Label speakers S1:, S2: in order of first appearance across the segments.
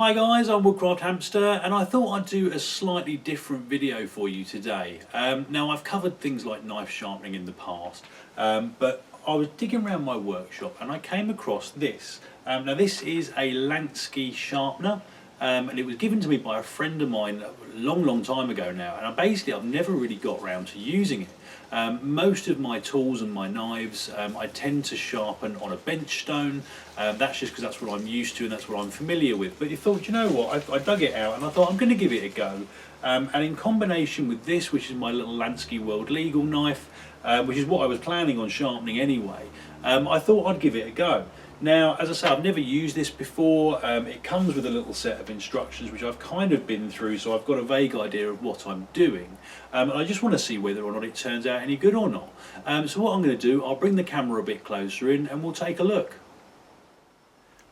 S1: Hi guys, I'm Woodcraft Hamster and I thought I'd do a slightly different video for you today. Now I've covered things like knife sharpening in the past, but I was digging around my workshop and I came across this. Now this is a Lansky sharpener, and it was given to me by a friend of mine a long time ago now, and I've never really got around to using it. Most of my tools and my knives I tend to sharpen on a bench stone. That's just because that's what I'm used to and that's what I'm familiar with. But you thought, you know what, I dug it out and I thought I'm going to give it a go. And in combination with this, which is my little Lansky World Legal knife, which is what I was planning on sharpening anyway, I thought I'd give it a go. Now, as I say, I've never used this before. It comes with a little set of instructions which I've kind of been through, so I've got a vague idea of what I'm doing. And I just want to see whether or not it turns out any good or not. So what I'm going to do, I'll bring the camera a bit closer in and we'll take a look.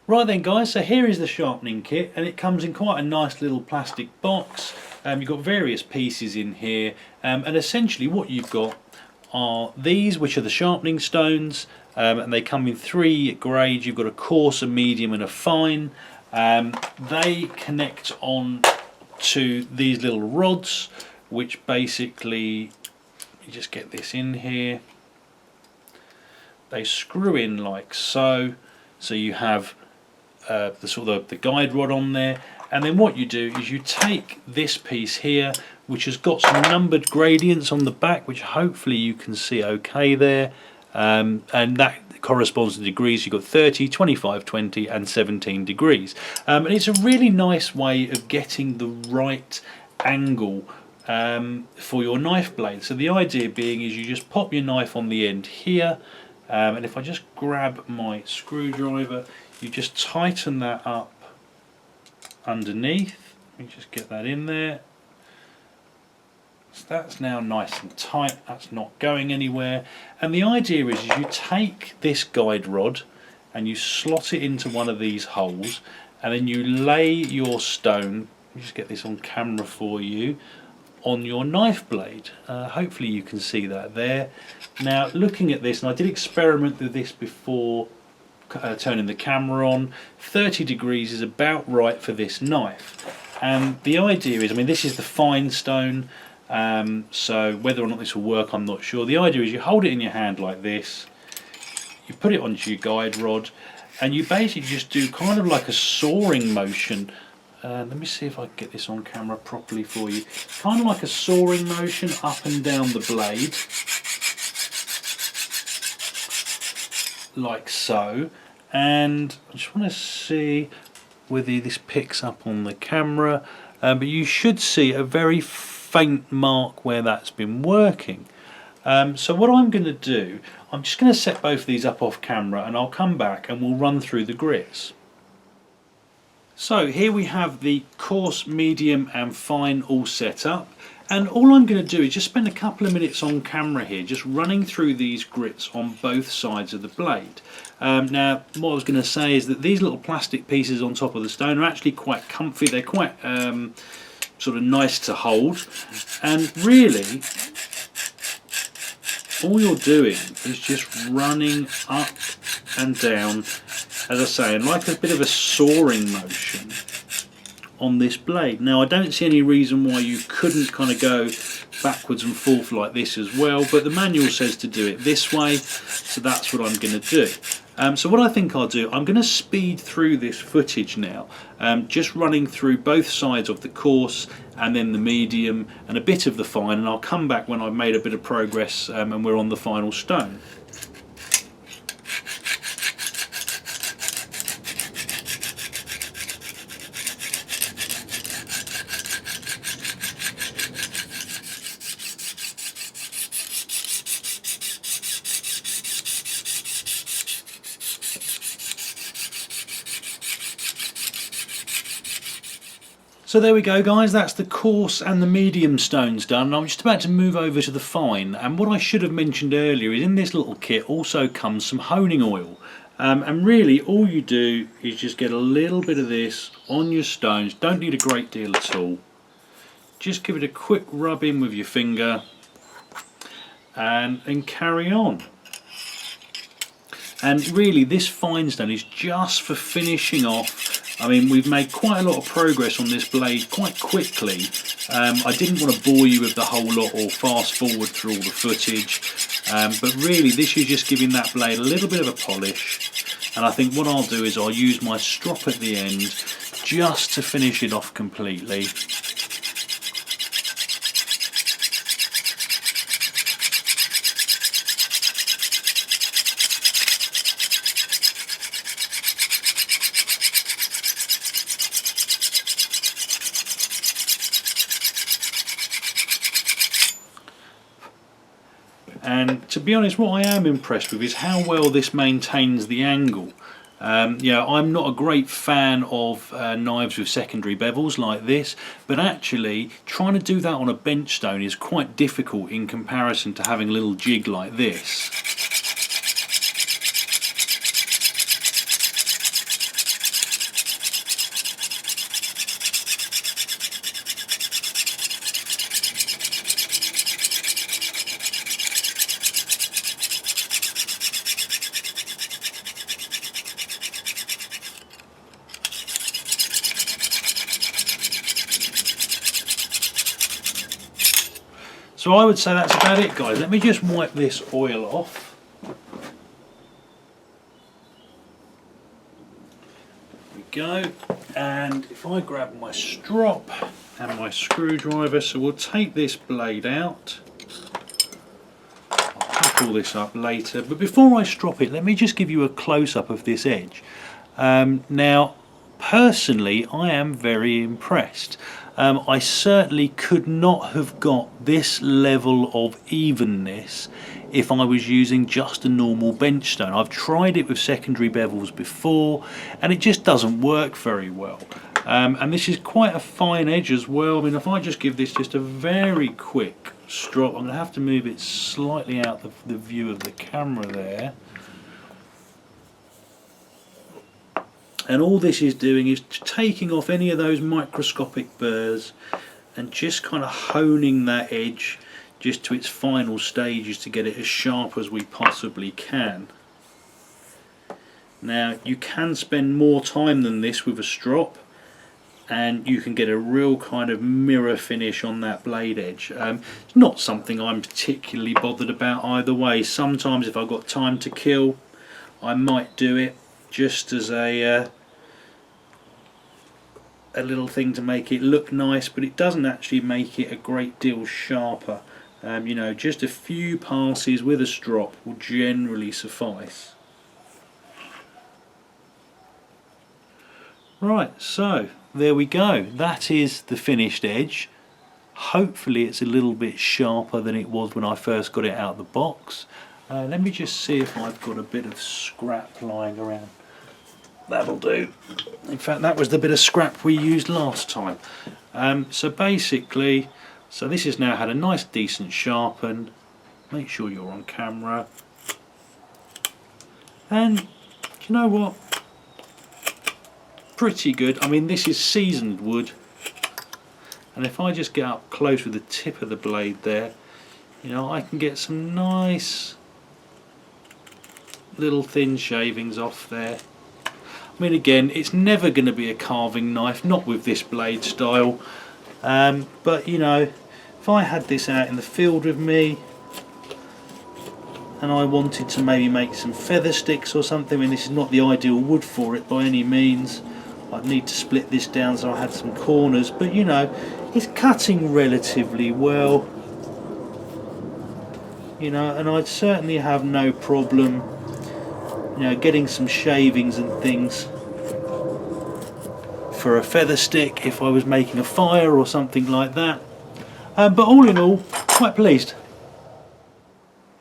S1: Right then guys, so here is the sharpening kit, and it comes in quite a nice little plastic box. You've got various pieces in here, and essentially what you've got are these, which are the sharpening stones, and they come in 3 grades. You've got a coarse, a medium and a fine. They connect on to these little rods, which basically, you just get this in here, they screw in like so, so you have the guide rod on there, and then what you do is you take this piece here, which has got some numbered gradients on the back, which hopefully you can see okay there, and that corresponds to degrees. You've got 30, 25, 20 and 17 degrees, and it's a really nice way of getting the right angle for your knife blade. So the idea being is you just pop your knife on the end here, and if I just grab my screwdriver, you just tighten that up underneath. Let me just get that in there. So that's now nice and tight, that's not going anywhere. And the idea is you take this guide rod and you slot it into one of these holes, and then you lay your stone, let me just get this on camera for you, on your knife blade. Hopefully you can see that there. Now looking at this, and I did experiment with this before turning the camera on, 30 degrees is about right for this knife. And the idea is, I mean, this is the fine stone, so whether or not this will work I'm not sure. The idea is you hold it in your hand like this, you put it onto your guide rod, and you basically just do kind of like a sawing motion. Let me see if I can get this on camera properly for you. Kind of like a sawing motion up and down the blade, like so. And I just want to see whether this picks up on the camera, but you should see a very faint mark where that's been working. So what I'm going to do, I'm just going to set both of these up off camera and I'll come back and we'll run through the grits. So here we have the coarse, medium and fine all set up, and all I'm going to do is just spend a couple of minutes on camera here just running through these grits on both sides of the blade. Now what I was going to say is that these little plastic pieces on top of the stone are actually quite comfy, they're quite sort of nice to hold, and really all you're doing is just running up and down, as I say, and like a bit of a sawing motion on this blade. Now I don't see any reason why you couldn't kind of go backwards and forth like this as well, but the manual says to do it this way, so that's what I'm going to do. So what I think I'll do, I'm going to speed through this footage now, just running through both sides of the coarse and then the medium and a bit of the fine, and I'll come back when I've made a bit of progress and we're on the final stone. So there we go guys, that's the coarse and the medium stones done, and I'm just about to move over to the fine. And what I should have mentioned earlier is in this little kit also comes some honing oil, and really all you do is just get a little bit of this on your stones. Don't need a great deal at all, just give it a quick rub in with your finger and carry on. And really this fine stone is just for finishing off I mean, we've made quite a lot of progress on this blade quite quickly. I didn't want to bore you with the whole lot or fast forward through all the footage, but really this is just giving that blade a little bit of a polish. And I think what I'll do is I'll use my strop at the end just to finish it off completely. And to be honest, what I am impressed with is how well this maintains the angle. Yeah, I'm not a great fan of knives with secondary bevels like this, but actually trying to do that on a bench stone is quite difficult in comparison to having a little jig like this. So I would say that's about it, guys. Let me just wipe this oil off. There we go. And if I grab my strop and my screwdriver, so we'll take this blade out. I'll pick all this up later, but before I strop it, let me just give you a close-up of this edge. Now, personally, I am very impressed. I certainly could not have got this level of evenness if I was using just a normal bench stone. I've tried it with secondary bevels before and it just doesn't work very well. And this is quite a fine edge as well. I mean, if I just give this just a very quick strop, I'm going to have to move it slightly out of the view of the camera there. And all this is doing is taking off any of those microscopic burrs and just kind of honing that edge just to its final stages to get it as sharp as we possibly can. Now, you can spend more time than this with a strop and you can get a real kind of mirror finish on that blade edge. It's not something I'm particularly bothered about either way. Sometimes if I've got time to kill, I might do it just as a little thing to make it look nice, but it doesn't actually make it a great deal sharper. You know, just a few passes with a strop will generally suffice. Right, so there we go. That is the finished edge. Hopefully it's a little bit sharper than it was when I first got it out of the box. Let me just see if I've got a bit of scrap lying around. That'll do. In fact, that was the bit of scrap we used last time. So basically, so this has now had a nice decent sharpen. Make sure you're on camera. And do you know what? Pretty good. I mean, this is seasoned wood. And if I just get up close with the tip of the blade there, you know, I can get some nice little thin shavings off there. I mean, again, it's never going to be a carving knife, not with this blade style, but you know, if I had this out in the field with me and I wanted to maybe make some feather sticks or something, I mean, this is not the ideal wood for it by any means. I'd need to split this down so I had some corners, but you know, it's cutting relatively well, you know, and I'd certainly have no problem, you know, getting some shavings and things for a feather stick if I was making a fire or something like that. But all in all, quite pleased.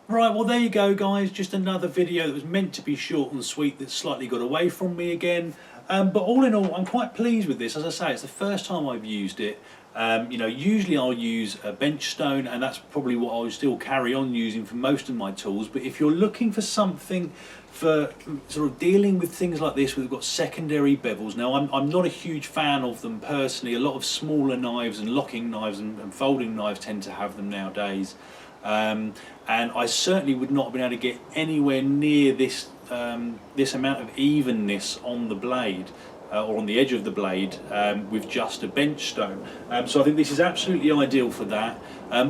S1: Right, well there you go guys, just another video that was meant to be short and sweet that slightly got away from me again. But all in all, I'm quite pleased with this. As I say, it's the first time I've used it. You know, usually I'll use a bench stone, and that's probably what I'll still carry on using for most of my tools. But if you're looking for something for sort of dealing with things like this, we've got secondary bevels. Now, I'm not a huge fan of them personally. A lot of smaller knives and locking knives and folding knives tend to have them nowadays. And I certainly would not have been able to get anywhere near this this amount of evenness on the blade or on the edge of the blade with just a bench stone. So I think this is absolutely ideal for that.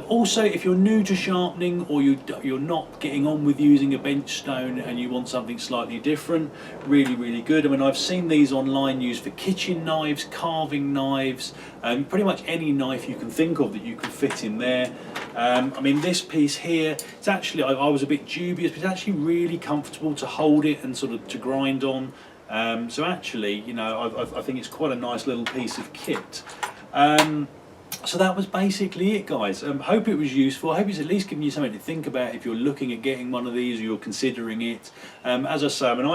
S1: Also, if you're new to sharpening, or you're not getting on with using a bench stone and you want something slightly different, really good. I mean, I've seen these online used for kitchen knives, carving knives, pretty much any knife you can think of that you can fit in there. I mean, this piece here, it's actually, I was a bit dubious, but it's actually really comfortable to hold it and sort of to grind on. So actually, you know, I think it's quite a nice little piece of kit. So that was basically it, guys. Hope it was useful. I hope it's at least given you something to think about if you're looking at getting one of these or you're considering it. As I say, I mean,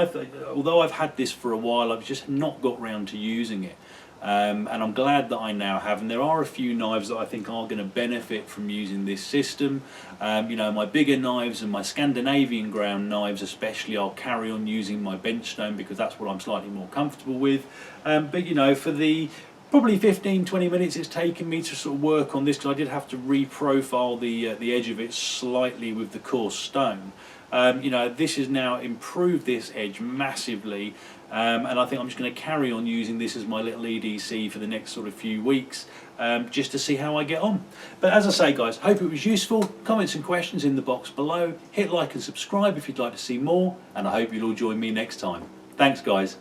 S1: although I've had this for a while, I've just not got round to using it. And I'm glad that I now have, and there are a few knives that I think are going to benefit from using this system. You know, my bigger knives and my Scandinavian ground knives especially, I'll carry on using my bench stone because that's what I'm slightly more comfortable with. But you know, for the probably 15-20 minutes it's taken me to sort of work on this, because I did have to re-profile the edge of it slightly with the coarse stone. You know, this has now improved this edge massively, and I think I'm just going to carry on using this as my little EDC for the next sort of few weeks, just to see how I get on. But as I say, guys, hope it was useful. Comments and questions in the box below. Hit like and subscribe if you'd like to see more, and I hope you'll all join me next time. Thanks, guys.